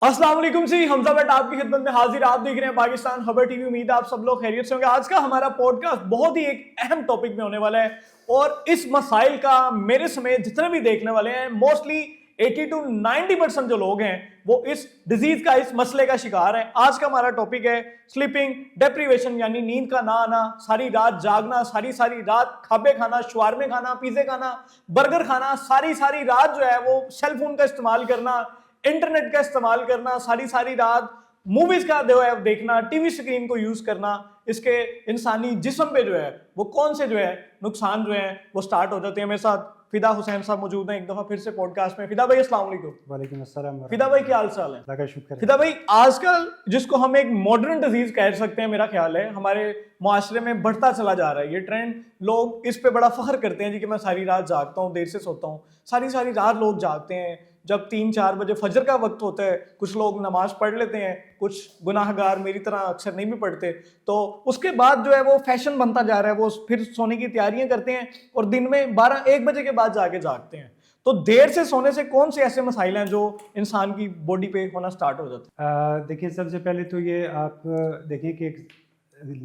अस्सलाम वालेकुम जी, हमजा भट्ट आपकी खिदमत में हाजिर। आप देख रहे हैं पाकिस्तान खबर टीवी। उम्मीद है आप सब लोग खैरियत से होंगे। आज का हमारा पॉडकास्ट बहुत ही एक अहम टॉपिक में होने वाला है और इस मसाइल का मेरे समेत जितने भी देखने वाले हैं मोस्टली 80 to 90% जो लोग हैं वो इस डिजीज का, इस मसले का शिकार है। आज का हमारा टॉपिक है स्लीपिंग डेप्रीवेशन, यानी नींद का ना आना, सारी रात जागना, सारी सारी रात खाबे खाना, शवारमे खाना, पिज़्ज़े खाना, बर्गर खाना, सारी सारी रात जो है वो सेल फोन का इस्तेमाल करना, इंटरनेट का इस्तेमाल करना, सारी सारी रात मूवीज का जो है देखना, टीवी स्क्रीन को यूज करना। इसके इंसानी जिस्म पे जो है वो कौन से जो है नुकसान जो है वो स्टार्ट हो जाते हैं। मेरे साथ फिदा हुसैन साहब मौजूद हैं एक दफा फिर से पॉडकास्ट में। फिदा भाई अस्सलाम वालेकुम। वालेकुम अस्सलाम। फिदा भाई क्या हाल चाल है? लगा शुक्र है। फिदा भाई आजकल जिसको हम एक मॉडर्न डिजीज कह सकते हैं, मेरा ख्याल है हमारे मुआशरे में बढ़ता चला जा रहा है ये ट्रेंड। लोग इस पे बड़ा फख्र करते हैं जी कि मैं सारी रात जागता हूँ, देर से सोता हूँ। सारी सारी रात लोग जागते हैं, जब 3-4 बजे फजर का वक्त होता है कुछ लोग नमाज पढ़ लेते हैं, कुछ गुनाहगार मेरी तरह अक्सर नहीं भी पढ़ते। तो उसके बाद जो है वो फैशन बनता जा रहा है, वो फिर सोने की तैयारियां करते हैं और दिन में 12-1 बजे के बाद जाके जागते हैं। तो देर से सोने से कौन से ऐसे मसाइल हैं जो इंसान की बॉडी पे होना स्टार्ट हो जाते हैं? देखिए, सबसे पहले तो ये आप देखिए कि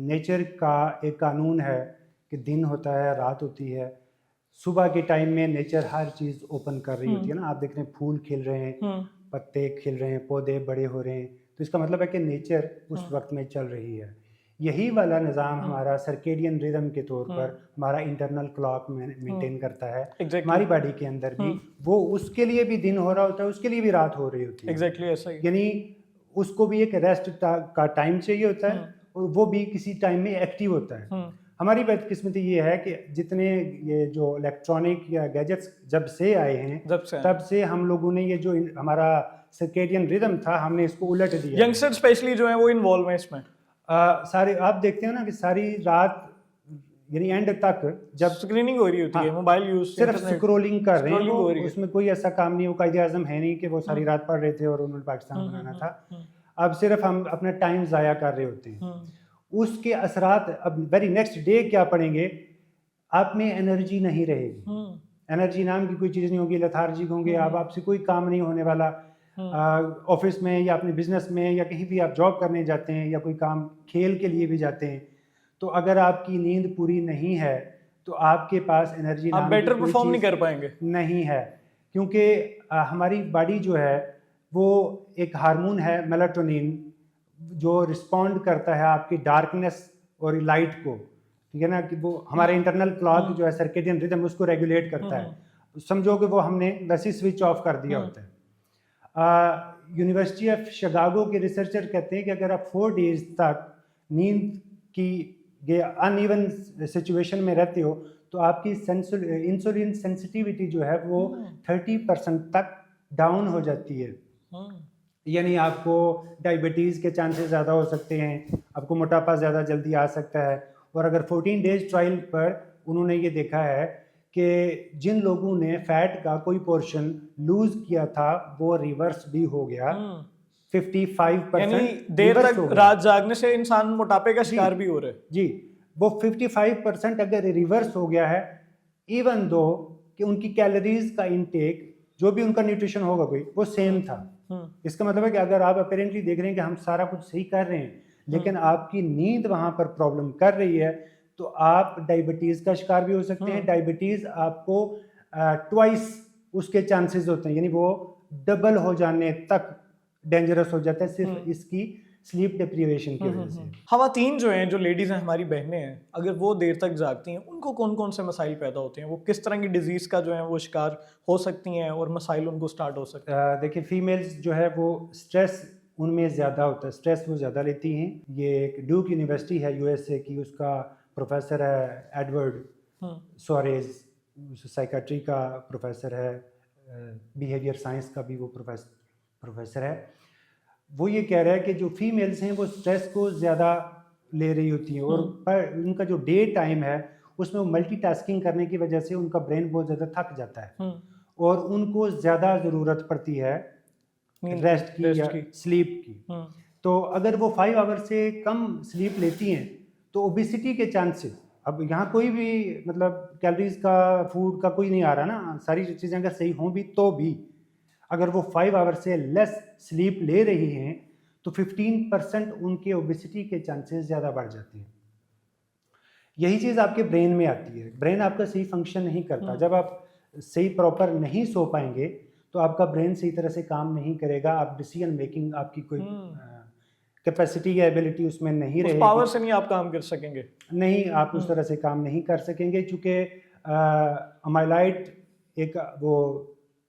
नेचर का एक कानून है कि दिन होता है, रात होती है। सुबह के टाइम में नेचर हर चीज़ ओपन कर रही होती है ना। आप देख रहे हैं फूल खिल रहे हैं, पत्ते खिल रहे हैं, पौधे बड़े हो रहे हैं, तो इसका मतलब है कि नेचर उस वक्त में चल रही है। यही वाला निज़ाम हमारा सर्केडियन रिदम के तौर पर हमारा इंटरनल क्लॉक मेंटेन करता है। हमारी बॉडी के अंदर भी वो उसके लिए भी दिन हो रहा होता है, उसके लिए भी रात हो रही होती है। एग्जैक्टली ऐसा ही। यानी उसको भी एक रेस्ट का टाइम चाहिए होता है और वो भी किसी टाइम में एक्टिव होता है। हमारी बदकिस्मती ये है कि जितने ये जो इलेक्ट्रॉनिक या गैजेट्स जब से आए हैं तब से हम लोगों ने ये जो हमारा सर्केडियन रिदम था हमने इसको उलट दिया। यंगस्टर स्पेशली जो है वो इन्वॉल्व है इसमें। सारे आप देखते हो ना कि सारी रात यानी एंड तक जब स्क्रीनिंग हो रही होती है, मोबाइल यूज सिर्फ स्क्रोलिंग कर रहे हैं वो, उसमें कोई ऐसा काम नहीं, वो कायदे आज़म है नहीं कि वो सारी रात पढ़ रहे थे और उन्होंने पाकिस्तान बनाना था। अब सिर्फ हम अपना टाइम ज़ाया कर रहे होते हैं। उसके असरात अब वेरी नेक्स्ट डे क्या पड़ेंगे, आप में एनर्जी नहीं रहेगी। एनर्जी नाम की कोई चीज़ नहीं होगी, लेथार्जिक होंगे आप, आपसे कोई काम नहीं होने वाला। ऑफिस में या अपने बिजनेस में या कहीं भी आप जॉब करने जाते हैं या कोई काम खेल के लिए भी जाते हैं, तो अगर आपकी नींद पूरी नहीं है तो आपके पास एनर्जी आप बेटर परफॉर्म नहीं कर पाएंगे। नहीं है, क्योंकि हमारी बॉडी जो है वो एक हार्मोन है मेलाटोनिन जो रिस्पॉन्ड करता है आपकी डार्कनेस और लाइट को, ठीक है ना, कि वो हमारे इंटरनल क्लॉक जो है सर्केडियन रिदम उसको रेगुलेट करता है। समझो कि वो हमने वैसे स्विच ऑफ कर दिया होता है। यूनिवर्सिटी ऑफ शिकागो के रिसर्चर कहते हैं कि अगर आप 4 डेज तक नींद की ये अनइवन सिचुएशन में रहते हो तो आपकी इंसुलिन सेंसिटिविटी जो है वो 30% तक डाउन हो जाती है। यानी आपको डायबिटीज़ के चांसेस ज़्यादा हो सकते हैं, आपको मोटापा ज़्यादा जल्दी आ सकता है। और अगर 14 डेज ट्रायल पर उन्होंने ये देखा है कि जिन लोगों ने फैट का कोई पोर्शन लूज किया था वो रिवर्स भी हो गया। 55% देर तक रात जागने से इंसान मोटापे का शिकार भी हो रहे हैं जी। वो 55% अगर रिवर्स हो गया है, इवन दो कि उनकी कैलोरीज का इनटेक जो भी उनका न्यूट्रिशन होगा कोई वो सेम था। इसका मतलब है कि अगर आप अपेरेंटली देख रहे हैं कि हम सारा कुछ सही कर रहे हैं लेकिन आपकी नींद वहां पर प्रॉब्लम कर रही है तो आप डायबिटीज का शिकार भी हो सकते हैं। डायबिटीज आपको ट्वाइस उसके चांसेस होते हैं, यानी वो डबल हो जाने तक डेंजरस हो जाता है सिर्फ इसकी स्लीप डिप्रीवेशन की वजह से। खवातीन जो हैं, जो लेडीज हैं, हमारी बहनें हैं, अगर वो देर तक जागती हैं उनको कौन कौन से मसाइल पैदा होते हैं, वो किस तरह की डिजीज का जो है वो शिकार हो सकती हैं और मसाइल उनको स्टार्ट हो सकते हैं? देखिए, फीमेल्स जो है वो स्ट्रेस उनमें ज़्यादा होता है, स्ट्रेस वो ज़्यादा लेती हैं। ये एक ड्यूक यूनिवर्सिटी है यूएसए की, उसका प्रोफेसर है एडवर्ड सोरेज, साइकेट्री का प्रोफेसर है, बिहेवियर साइंस का भी वो प्रोफेसर है। वो ये कह रहा है कि जो फीमेल्स हैं वो स्ट्रेस को ज़्यादा ले रही होती हैं और पर उनका जो डे टाइम है उसमें वो मल्टीटास्किंग करने की वजह से उनका ब्रेन बहुत ज़्यादा थक जाता है और उनको ज़्यादा ज़रूरत पड़ती है रेस्ट की स्लीप की। तो अगर वो 5 आवर से कम स्लीप लेती हैं तो ओबेसिटी के चांसेस, अब यहाँ कोई भी मतलब कैलोरीज का फूड का कोई नहीं आ रहा ना, सारी चीज़ें अगर सही हों भी तो भी अगर वो 5 आवर से लेस स्लीप ले रही हैं तो 15% उनके ओबेसिटी के चांसेस ज़्यादा बढ़ जाते हैं। यही चीज़ आपके ब्रेन में आती है। ब्रेन आपका सही फंक्शन नहीं करता। जब आप सही प्रॉपर नहीं सो पाएंगे तो आपका ब्रेन सही तरह से काम नहीं करेगा। आप डिसीजन मेकिंग, आपकी कोई कैपेसिटी या एबिलिटी उसमें नहीं उस रहेगी। पावर से नहीं आप काम कर सकेंगे। नहीं, आप उस तरह से काम नहीं कर सकेंगे, क्योंकि अमाइलाइड एक वो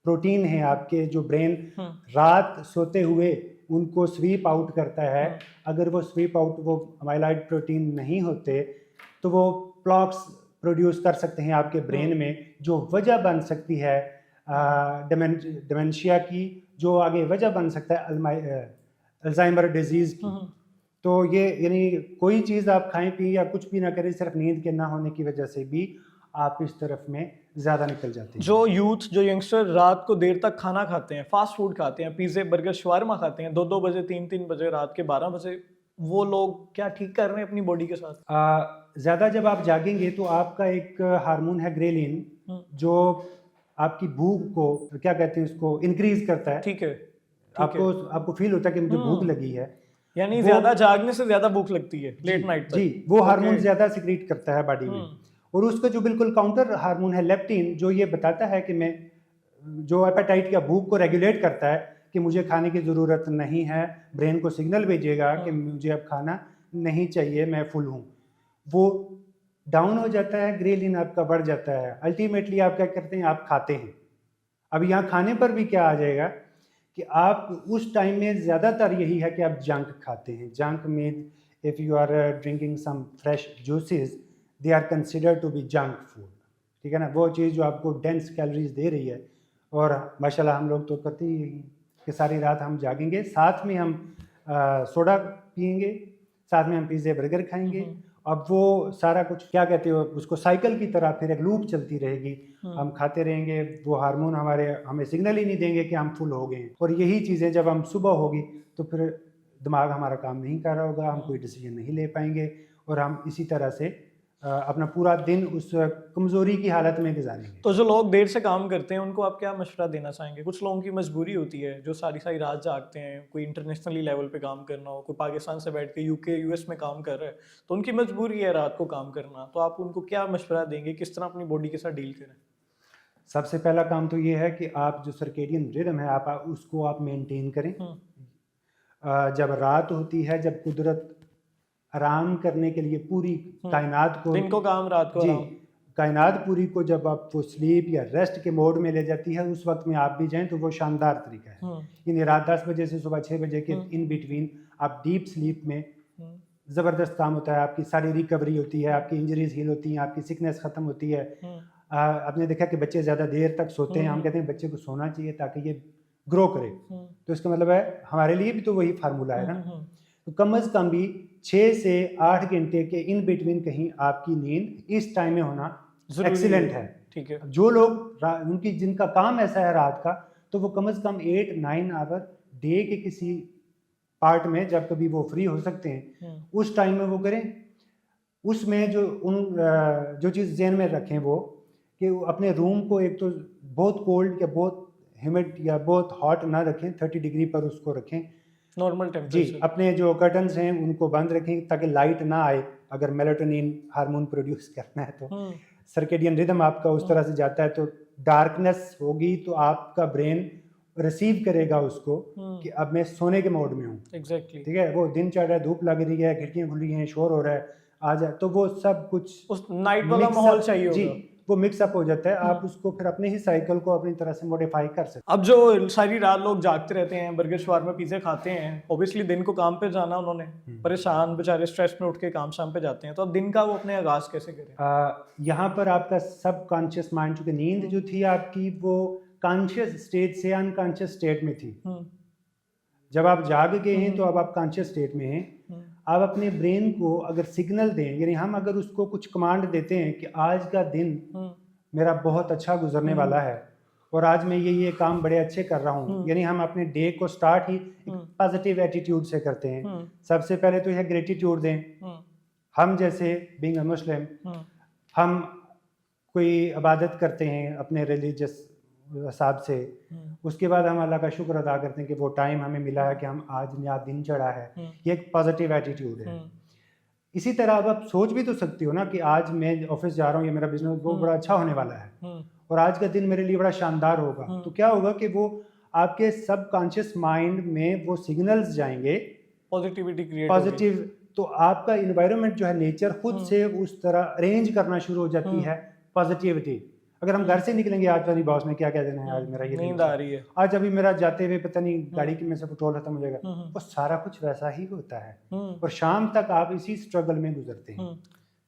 प्रोटीन है आपके जो ब्रेन रात सोते हुए उनको स्वीप आउट करता है। अगर वो स्वीप आउट, वो अमाइलाइड प्रोटीन नहीं होते तो वो प्लॉक्स प्रोड्यूस कर सकते हैं आपके ब्रेन में, जो वजह बन सकती है डिमेंशिया की, जो आगे वजह बन सकता है अल्जाइमर डिजीज़ की। तो ये यानी कोई चीज़ आप खाएं पिए या कुछ भी ना करें, सिर्फ नींद के ना होने की वजह से भी आप इस तरफ में ज़्यादा निकल जाते हैं। जो यूथ, जो यंगस्टर रात को देर तक खाना खाते हैं, फास्ट फूड खाते हैं, पिज़्ज़े बर्गर शवारमा खाते हैं 2-2 बजे 3-3 बजे रात के 12 बजे, वो लोग क्या ठीक कर रहे हैं अपनी बॉडी के साथ? ज़्यादा जब आप जागेंगे तो आपका एक हार्मोन है ग्रेलिन, जो आपकी भूख को क्या कहते हैं उसको इंक्रीज करता है। ठीक है, आपको फील होता है कि मुझे भूख लगी है, यानी ज्यादा जागने से ज्यादा भूख लगती है लेट नाइट तक। जी, वो हार्मोन ज्यादा सिक्रीट करता है बॉडी में। और उसका जो बिल्कुल काउंटर हार्मोन है लेप्टिन, जो ये बताता है कि मैं, जो एपेटाइट का भूख को रेगुलेट करता है कि मुझे खाने की ज़रूरत नहीं है, ब्रेन को सिग्नल भेजेगा कि मुझे अब खाना नहीं चाहिए, मैं फुल हूँ, वो डाउन हो जाता है, ग्रेलिन आपका बढ़ जाता है। अल्टीमेटली आप क्या करते हैं, आप खाते हैं। अब यहाँ खाने पर भी क्या आ जाएगा कि आप उस टाइम में ज़्यादातर यही है कि आप जंक खाते हैं। जंक में if you are drinking some fresh juices, they are considered to be junk food. ठीक है ना, वो चीज़ जो आपको डेंस कैलोरीज दे रही है। और माशाल्लाह हम लोग तो करते ही कि सारी रात हम जागेंगे, साथ में हम सोडा पियेंगे, साथ में हम पिज़्ज़े बर्गर खाएंगे। अब वो सारा कुछ क्या कहते हो उसको, साइकिल की तरह फिर एक लूप चलती रहेगी। हम खाते रहेंगे, वो हार्मोन हमें सिग्नल ही नहीं देंगे कि हम फुल हो गए हैं। और यही चीज़ें जब हम सुबह होगी तो फिर दिमाग हमारा काम नहीं कर रहा होगा, हम कोई डिसीजन नहीं ले पाएंगे और हम इसी तरह से अपना पूरा दिन उस कमज़ोरी की हालत में गुजारेंगे। तो जो लोग देर से काम करते हैं उनको आप क्या मशवरा देना चाहेंगे? कुछ लोगों की मजबूरी होती है जो सारी सारी रात जागते हैं, कोई इंटरनेशनली लेवल पे काम करना हो, कोई पाकिस्तान से बैठ के यूके यूएस में काम कर रहा है, तो उनकी मजबूरी है रात को काम करना, तो आप उनको क्या मशवरा देंगे, किस तरह अपनी बॉडी के साथ डील करें? सबसे पहला काम तो ये है कि आप जो सर्केडियन रिदम है उसको आप मेंटेन करें। जब रात होती है, जब कुदरत आराम करने के लिए पूरी कायनात को, दिन को काम रात को आराम, कायनात पूरी को जब आप वो स्लीप या रेस्ट के मोड में ले जाती है, उस वक्त में आप भी जाएं तो वो शानदार तरीका है। यानी रात 10 बजे से सुबह 6 बजे के इन बिटवीन आप डीप स्लीप में, ज़बरदस्त काम होता है, आपकी सारी रिकवरी होती है, आपकी इंजरीज हील होती हैं, आपकी सिकनेस ख़त्म होती है। आपने देखा कि बच्चे ज़्यादा देर तक सोते हैं, हम कहते हैं बच्चे को सोना चाहिए ताकि ये ग्रो करे, तो इसका मतलब है हमारे लिए भी तो वही फार्मूला है ना। तो कम अज़ कम भी 6 से 8 घंटे के इन बिटवीन कहीं आपकी नींद इस टाइम में होना एक्सीलेंट है। ठीक है, जो लोग उनकी जिनका काम ऐसा है रात का, तो वो कम अज़ कम 8-9 आवर डे के किसी पार्ट में जब कभी वो फ्री हो सकते हैं उस टाइम में वो करें। उसमें जो चीज़ जहन में रखें वो कि अपने रूम को एक तो बहुत कोल्ड या बहुत ह्यूमिड या बहुत हॉट ना रखें, 30 डिग्री पर उसको रखें, नॉर्मल टेम्परेचर। जी, अपने जो कर्टन्स हैं उनको बंद रखें ताकि लाइट ना आए। अगर मेलाटोनिन हार्मोन प्रोड्यूस करना है तो सर्केडियन रिदम आपका उस तरह से जाता है, तो डार्कनेस होगी तो आपका ब्रेन रिसीव करेगा उसको कि अब मैं सोने के मोड में हूँ। एग्जैक्टली, ठीक है, वो दिन चढ़ रहा है, धूप लग रही है, खिड़कियाँ खुली हैं, शोर हो रहा है, आ जाए, तो वो सब कुछ उस नाइट वाला माहौल चाहिए होगा। जी, वो मिक्सअप हो जाता है। आप उसको फिर अपने ही साइकिल को अपनी तरह से मॉडिफाई कर सकते अब जो सारी रात लोग जागते रहते हैं, बर्गर शवारमा पिज़्ज़े खाते हैं, ऑब्वियसली दिन को काम पे जाना, उन्होंने परेशान बेचारे स्ट्रेस में उठ के काम शाम पे जाते हैं, तो अब दिन का वो अपने आगाज कैसे करें? यहाँ पर आपका सब कॉन्शियस माइंड, चूंकि नींद जो थी आपकी वो कॉन्शियस स्टेट से अनकॉन्शियस स्टेट में थी। जब आप जाग गए हैं तो अब आप कॉन्शियस स्टेट में हैं। आप अपने ब्रेन को अगर सिग्नल दें, यानी हम अगर उसको कुछ कमांड देते हैं कि आज का दिन मेरा बहुत अच्छा गुजरने वाला है और आज मैं ये काम बड़े अच्छे कर रहा हूँ, यानी हम अपने डे को स्टार्ट ही पॉजिटिव एटीट्यूड से करते हैं। सबसे पहले तो यह ग्रेटिट्यूड दें। हम जैसे बीइंग अ मुस्लिम, हम कोई इबादत करते हैं अपने रिलीजियस हिसाब से। उसके बाद हम अल्लाह का शुक्र अदा करते हैं कि वो टाइम हमें मिला है कि हम आज नया दिन चढ़ा है, ये एक पॉजिटिव एटीट्यूड है। इसी तरह अब आप सोच भी तो सकती हो ना कि आज मैं ऑफिस जा रहा हूँ, ये मेरा बिजनेस वो बड़ा अच्छा होने वाला है और आज का दिन मेरे लिए बड़ा शानदार होगा, तो क्या होगा कि वो आपके सबकॉन्शियस माइंड में वो सिग्नल्स जाएंगे पॉजिटिविटी क्रिएट पॉजिटिव, तो आपका इन्वायरमेंट जो है नेचर खुद से उस तरह अरेंज करना शुरू हो जाती है पॉजिटिविटी। अगर हम घर से निकलेंगे, आज मेरी बॉस ने क्या कह देना है, आज मेरा ये नींद आ रही है, आज अभी मेरा जाते हुए पता नहीं गाड़ी की में से पेट्रोल खत्म हो जाएगा, वो सारा कुछ वैसा ही होता है और शाम तक आप इसी स्ट्रगल में गुजरते हैं।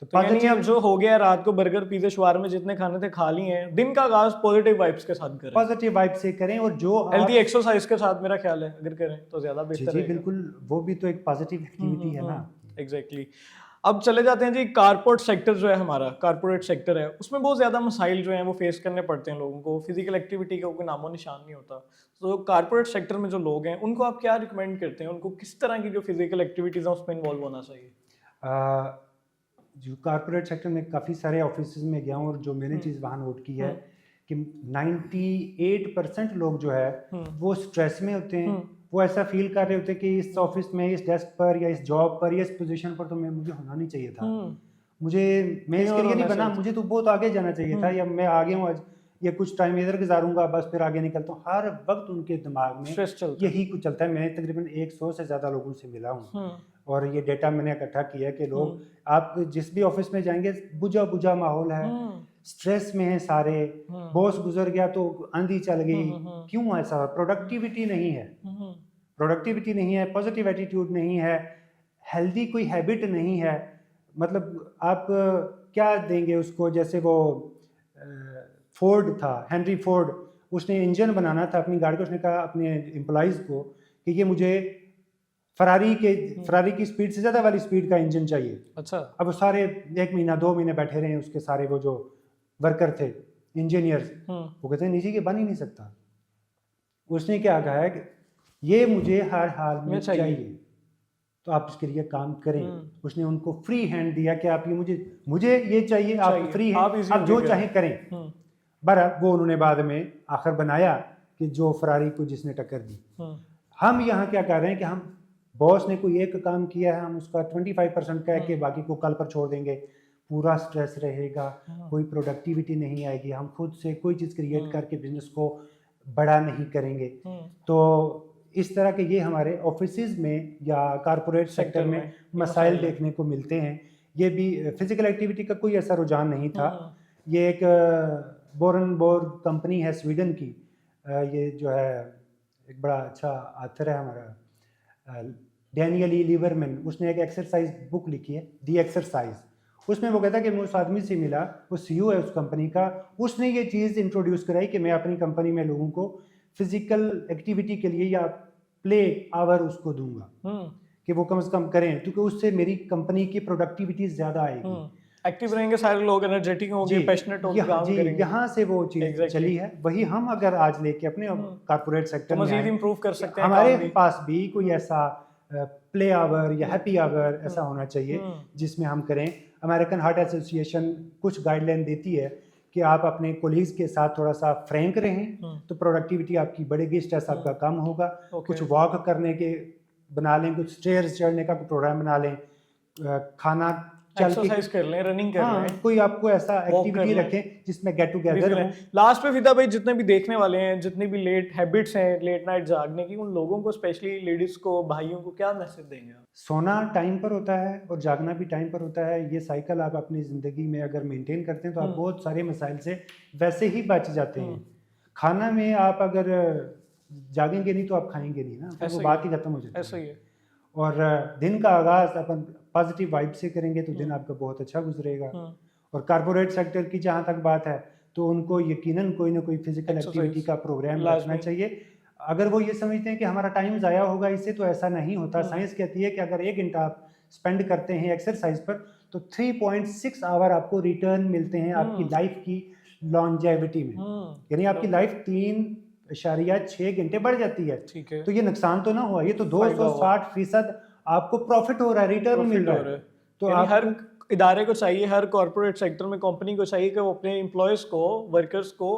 तो यानी अब जो हो गया रात को बर्गर पिज़्ज़ा शवारमे जितने खाने थे खा लिए हैं, दिन का आगाज पॉजिटिव वाइब्स के साथ करें, पॉजिटिव वाइब से करें और जो हेल्दी एक्सरसाइज के साथ मेरा ख्याल है अगर करें तो ज्यादा बेहतर है। बिल्कुल, वो भी तो एक पॉजिटिव एक्टिविटी है ना। एग्जैक्टली। अब चले जाते हैं जी, कारपोरेट सेक्टर जो है हमारा, कारपोरेट सेक्टर है, उसमें बहुत ज़्यादा मसाइल जो हैं वो फेस करने पड़ते हैं लोगों को, फिजिकल एक्टिविटी का कोई नामो निशान नहीं होता। तो कारपोरेट सेक्टर में जो लोग हैं उनको आप क्या रिकमेंड करते हैं, उनको किस तरह की जो फिजिकल एक्टिविटीज़ हैं उसमें इन्वॉल्व होना चाहिए? जो कारपोरेट सेक्टर में काफ़ी सारे ऑफिस में गया हूँ और जो मैंने चीज़ वहाँ नोट की है कि 98% लोग जो है वो स्ट्रेस में होते हैं। वो ऐसा फील कर रहे होते हैं कि इस ऑफिस में, इस डेस्क पर या इस जॉब पर या इस पोजीशन पर तो मुझे होना नहीं चाहिए था, मैं इसके लिए नहीं बना, मुझे तो बहुत आगे जाना चाहिए था, या मैं आगे हूँ आज, ये कुछ टाइम इधर गुजारूंगा बस फिर आगे निकलता हूँ। हर वक्त उनके दिमाग में यही कुछ चलता है। मैंने तकरीबन 100 से ज़्यादा लोगों से मिला हूँ और ये डेटा मैंने इकट्ठा किया कि लोग, आप जिस भी ऑफिस में जाएंगे बुझा बुझा माहौल है, स्ट्रेस में है सारे, बॉस गुजर गया तो आंधी चल गई, क्यों ऐसा? प्रोडक्टिविटी नहीं है, प्रोडक्टिविटी नहीं है, पॉजिटिव एटीट्यूड नहीं है, हेल्दी कोई हैबिट नहीं है। मतलब आप क्या देंगे उसको? जैसे वो फोर्ड था, हेनरी फोर्ड, उसने इंजन बनाना था अपनी गाड़ी को, उसने कहा अपने एम्प्लॉइज़ को कि ये मुझे फरारी की स्पीड से ज़्यादा वाली स्पीड का इंजन चाहिए। अच्छा। अब वो सारे 1 महीना 2 महीने बैठे रहे, उसके सारे वो जो वर्कर थे, इंजीनियर्स, वो कहते हैं नीचे के बन ही नहीं सकता। उसने क्या कहा है कि ये मुझे हर हाल में चाहिए, तो आप इसके लिए काम करें। उसने उनको फ्री हैंड दिया कि आप ये मुझे ये चाहिए, आप फ्री हैंड, आप जो चाहें करें। बहरहाल वो उन्होंने बाद में आखिर बनाया कि जो फरारी को जिसने टक्कर दी। हम यहाँ क्या कर रहे हैं कि हम, बॉस ने कोई एक काम किया है, हम उसका 25% कह के बाकी को कल पर छोड़ देंगे, पूरा स्ट्रेस रहेगा, कोई प्रोडक्टिविटी नहीं आएगी, हम खुद से कोई चीज़ क्रिएट करके बिजनेस को बड़ा नहीं करेंगे। तो इस तरह के ये हमारे ऑफिसेज में या कारपोरेट सेक्टर में मसाइल देखने को मिलते हैं। ये भी फिजिकल एक्टिविटी का कोई ऐसा रुझान नहीं था। ये एक बोरनबोर्ग कंपनी है स्वीडन की, ये जो है एक बड़ा अच्छा ऑथर है हमारा डैनियल ई लिबरमैन, उसने एक एक्सरसाइज बुक लिखी है, दी एक्सरसाइज। उसमें वो कहता है कि मैं उस आदमी से मिला, वो सीईओ है उस कंपनी का, उसने ये चीज़ इंट्रोड्यूस कराई कि मैं अपनी कंपनी में लोगों को फिजिकल एक्टिविटी के लिए या प्ले आवर उसको दूंगा कि वो कम से कम करें, क्योंकि उससे मेरी कंपनी की प्रोडक्टिविटी ज़्यादा आएगी, एक्टिव रहेंगे सारे लोग, एनर्जेटिक होंगे, पैशनेट होंगे, काम करेंगे। यहाँ से वो चीज़ चली है। वही हम अगर आज लेके अपने कारपोरेट सेक्टर में मज़ीद इंप्रूव कर सकते हैं। हमारे पास भी कोई ऐसा प्ले आवर या हैप्पी आवर ऐसा होना चाहिए जिसमें हम करें। अमेरिकन हार्ट एसोसिएशन कुछ गाइडलाइन देती है कि आप अपने कोलीग्स के साथ थोड़ा सा फ्रैंक रहें तो प्रोडक्टिविटी आपकी बढ़ेगी, स्ट्रेस आपका कम होगा। कुछ वॉक करने के बना लें, कुछ स्टेयर्स चढ़ने का प्रोग्राम बना लें, खाना एक्सरसाइज कर लें, रनिंग कर लें, कोई आपको ऐसा एक्टिविटी रखें जिसमें गेट टुगेदर हो। लास्ट पे फिदा भाई, जितने भी देखने वाले हैं, जितनी भी लेट हैबिट्स हैं, लेट नाइट जागने की, उन लोगों को, स्पेशली लेडीज को, भाइयों को क्या मैसेज देंगे आप? सोना टाइम पर होता है और जागना भी टाइम पर होता है। ये साइकिल आप अपनी ज़िंदगी में अगर मेंटेन करते हैं तो आप बहुत सारे मसाइल से वैसे ही बच जाते हैं। खाना में आप अगर जागेंगे नहीं तो आप खाएंगे नहीं ना, तो वो बात ही खत्म हो जाती है। ऐसा ही है। और दिन का आगाज अपन पॉजिटिव वाइब से करेंगे तो दिन आपका बहुत अच्छा गुजरेगा। और कारपोरेट सेक्टर की जहाँ तक बात है तो उनको यकीनन कोई ना कोई फिजिकल एक्टिविटी का प्रोग्राम रखना चाहिए। अगर वो ये समझते हैं कि हमारा टाइम ज़ाया होगा इससे, तो ऐसा नहीं होता। साइंस कहती है कि अगर 1 घंटा आप स्पेंड करते हैं एक्सरसाइज पर तो 3.6 आवर आपको रिटर्न मिलते हैं आपकी लाइफ की लॉन्जेविटी में, यानी आपकी लाइफ 3.6 घंटे बढ़ जाती है। ठीक है, तो ये नुकसान तो ना हुआ, ये तो 260% आपको प्रॉफिट हो रहा है, रिटर्न मिल रहा है। तो हर इदारे को चाहिए, हर कॉर्पोरेट सेक्टर में कंपनी को चाहिए कि वो अपने एम्प्लॉयज़ को, वर्कर्स को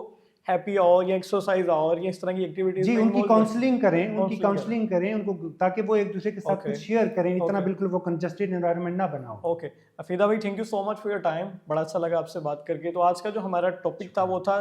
हैप्पी और या एक्सरसाइज और या इस तरह की एक्टिविटीज जी, में उनकी involve काउंसलिंग करें, उनकी Counselling काउंसलिंग करें उनको, ताकि वो एक दूसरे के साथ Okay. कुछ शेयर करें, इतना Okay. बिल्कुल वो कंजस्टेड एनवायरनमेंट ना बनाओ। ओके अफीदा भाई, thank you so much for your time, बड़ा अच्छा लगा आपसे बात करके। तो आज का जो हमारा टॉपिक था वो था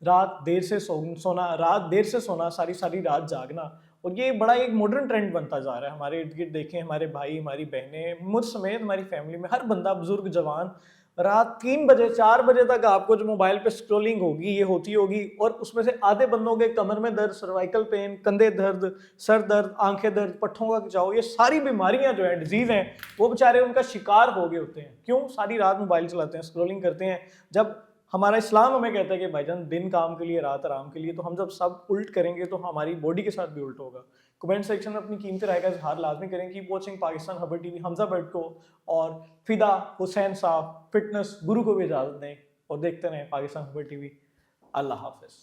रात देर से सोना, रात देर से सोना, सारी सारी रात जागना। और ये बड़ा एक मॉडर्न ट्रेंड बनता जा रहा है हमारे इर्द गिर्द। देखें हमारे भाई, हमारी बहनें, मुझ समेत हमारी फैमिली में हर बंदा, बुजुर्ग, जवान, रात 3 बजे 4 बजे तक आपको जो मोबाइल पे स्क्रॉलिंग होगी ये होती होगी। और उसमें से आधे बंदों के कमर में दर्द, सर्वाइकल पेन, कंधे दर्द, सर दर्द, आंखें दर्द, पट्ठों का खिंचाव, ये सारी बीमारियां जो है, डिजीज हैं, वो बेचारे उनका शिकार हो गए होते हैं। क्यों? सारी रात मोबाइल चलाते हैं, स्क्रॉलिंग करते हैं। जब हमारा इस्लाम हमें कहता है कि भाईजान दिन काम के लिए रात आराम के लिए, तो हम जब सब उल्ट करेंगे तो हमारी बॉडी के साथ भी उल्ट होगा। कमेंट सेक्शन में अपनी कीमती राय का इजहार लाजमी करें। कीप वॉचिंग पाकिस्तान खबर टीवी। हमजा भट्ट को और फिदा हुसैन साहब फिटनेस गुरु को भी इजाजत दें और देखते रहें पाकिस्तान खबर टीवी। अल्लाह हाफिज।